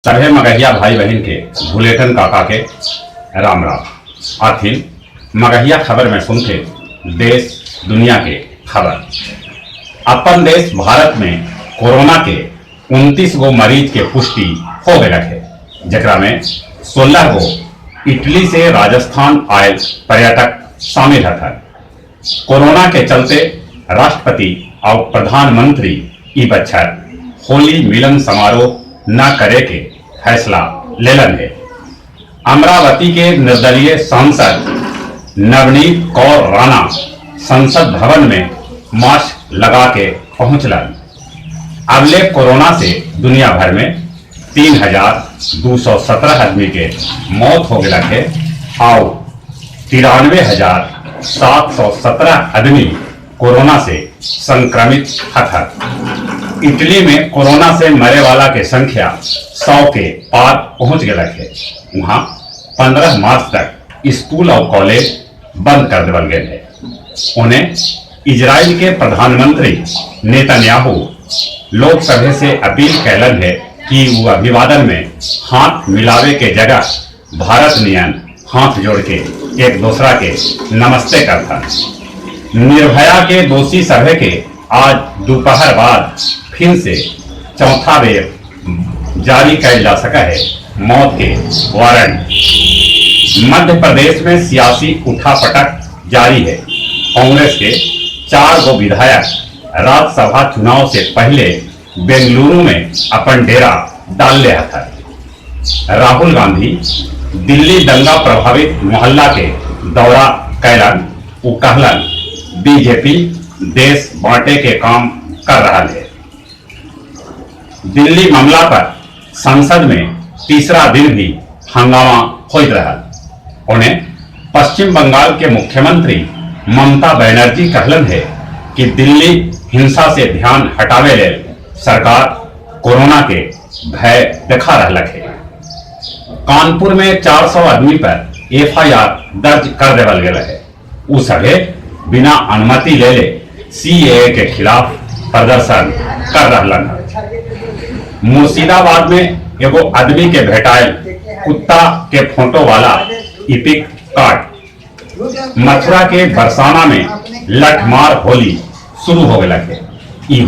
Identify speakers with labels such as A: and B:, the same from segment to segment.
A: सभे मगहिया भाई बहन के बुलेटिन काका के राम राम। आखिर मगहिया खबर में सुनते देश दुनिया के खबर। अपन देश भारत में कोरोना के 29 गो मरीज के पुष्टि हो गए है, जकरा में 16 गो इटली से राजस्थान आयल पर्यटक शामिल है। कोरोना के चलते राष्ट्रपति और प्रधानमंत्री ई बच्चर होली मिलन समारोह न करे के फैसला लेलन है। अमरावती के निर्दलीय सांसद नवनीत कौर राणा संसद भवन में मास्क लगा के पहुंचलन। अगले कोरोना से दुनिया भर में 3,217 आदमी के मौत हो गया है और 93,717 आदमी कोरोना से संक्रमित है। इटली में कोरोना से मरे वाला के संख्या 100 के पार पहुंच गया है। वहां 15 मार्च तक स्कूल और कॉलेज बंद कर देवल गए हैं। उन्हें इजराइल के प्रधानमंत्री नेतन्याहू लोकसभा से अपील कैलन है कि वो अभिवादन में हाथ मिलावे के जगह भारत नियन हाथ जोड़ के एक दूसरा के नमस्ते करता। निर्भया के दोषी सभे के आज दोपहर बाद फिर से चौथा बेर जारी किया जा सका है मौत के वारंट। मध्य प्रदेश में सियासी उठापटक जारी है। कांग्रेस के 4 गो विधायक राज्यसभा चुनाव से पहले बेंगलुरु में अपन डेरा डाल लिया था। राहुल गांधी दिल्ली दंगा प्रभावित मोहल्ला के दौरा कैलन। वो कहलन बीजेपी देश बांटे के काम कर रहा है। दिल्ली मामला पर संसद में तीसरा दिन भी हंगामा हो रहा। उन्हें पश्चिम बंगाल के मुख्यमंत्री ममता बनर्जी कहलन है कि दिल्ली हिंसा से ध्यान हटावे ले सरकार कोरोना के भय दिखा रहा है। कानपुर में 400 आदमी पर एफआईआर दर्ज कर देवल गया है। उ सभे बिना अनुमति ले सीएए के खिलाफ प्रदर्शन कर रहा है। मुर्शिदाबाद में एगो आदमी के भेटायल कुत्ता के फोटो वाला इपिक कार्ड। मथुरा के बरसाना में लठमार होली शुरू हो गया है। ई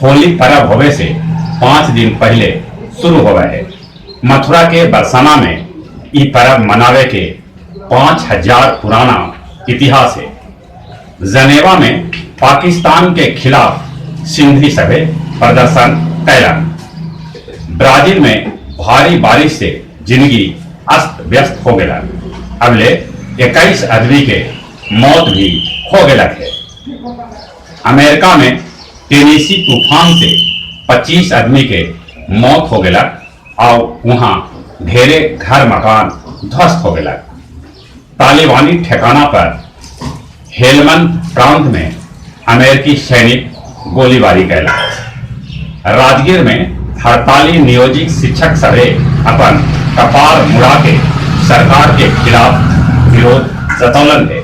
A: होली पर्व होवे से 5 दिन पहले शुरू हुआ है। मथुरा के बरसाना में ई पर्व मनावे के 5,000 पुराना इतिहास है। जनेवा में पाकिस्तान के खिलाफ सिंधी सभे प्रदर्शन कैलन। ब्राजील में भारी बारिश से जिंदगी अस्त व्यस्त हो गया। अगले 21 आदमी के मौत भी हो गया है। अमेरिका में टेनेसी तूफान से 25 आदमी के मौत हो गया और वहां ढेरे घर मकान ध्वस्त हो गया। तालिबानी ठिकाना पर हेलमंद प्रांत में अमेरिकी सैनिक गोलीबारी कैला। राजगीर में हड़ताली नियोजित शिक्षक सभे अपन कपार मुड़ा के सरकार के खिलाफ विरोध जतौलन है।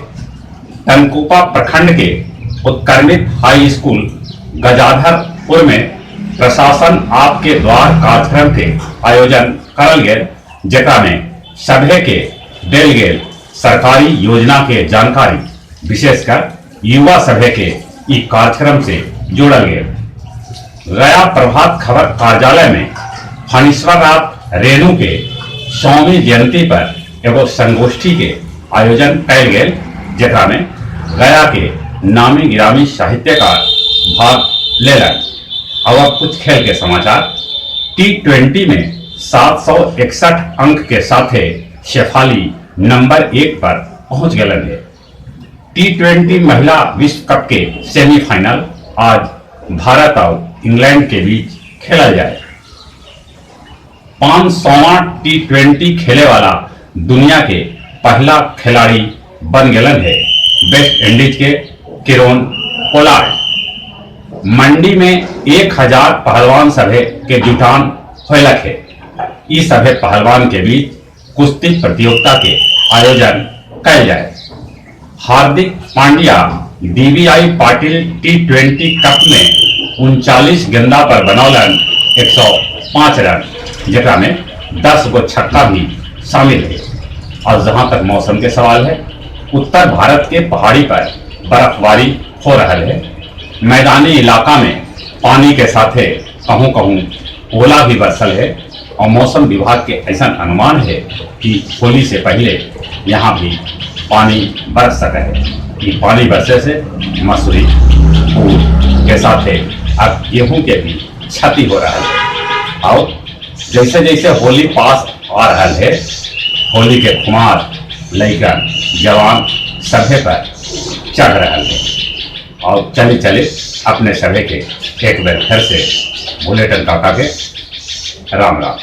A: टंकुपा प्रखंड के उत्क्रमित हाई स्कूल गजाधरपुर में प्रशासन आपके द्वार कार्यक्रम के आयोजन करल गए, जकरा में सभे के देल गेल सरकारी योजना के जानकारी विशेषकर युवा सभे के ई कार्यक्रम से जोड़ल गए। गया प्रभात खबर कार्यालय में फणीश्वर रात रेणु के 100वीं जयंती पर एगो संगोष्ठी के आयोजन कैल गए, जकरा में गया के नामी गिरामी साहित्यकार भाग लेलन। और कुछ खेल के समाचार। T20 में 761 अंक के साथ शेफाली नंबर 1 पर पहुंच गए हैं। T20 महिला विश्व कप के सेमीफाइनल आज भारत और इंग्लैंड के बीच खेला जाए। 500वां T20 खेले वाला दुनिया के पहला खिलाड़ी बन गए है वेस्ट इंडीज के किरोन पोलार्ड। मंडी में 1000 पहलवान सभे के जुटान होलक है। इस सभे पहलवान के बीच कुश्ती प्रतियोगिता के आयोजन किया जाए। हार्दिक पांड्या डीवीआई पाटिल T20 कप में 39 गेंदा पर बनौलन 105 रन, जकरा में 10 गो छक्का भी शामिल है। और जहां तक मौसम के सवाल है, उत्तर भारत के पहाड़ी पर बर्फबारी हो रहा है। मैदानी इलाका में पानी के साथे कहूँ कहूँ ओला भी बरसल है। और मौसम विभाग के ऐसा अनुमान है कि होली से पहले यहाँ भी पानी बरस सके है। कि पानी बरसे से मसूरी फूल के साथ अब गेहूं के भी क्षति हो रहा है। और जैसे जैसे होली पास आ रहा है, होली के खुमार लइकन जवान सभे पर चढ़ रहा है। और चले चले अपने सभे के एक बार फिर से बुलेटिन काका के राम राम।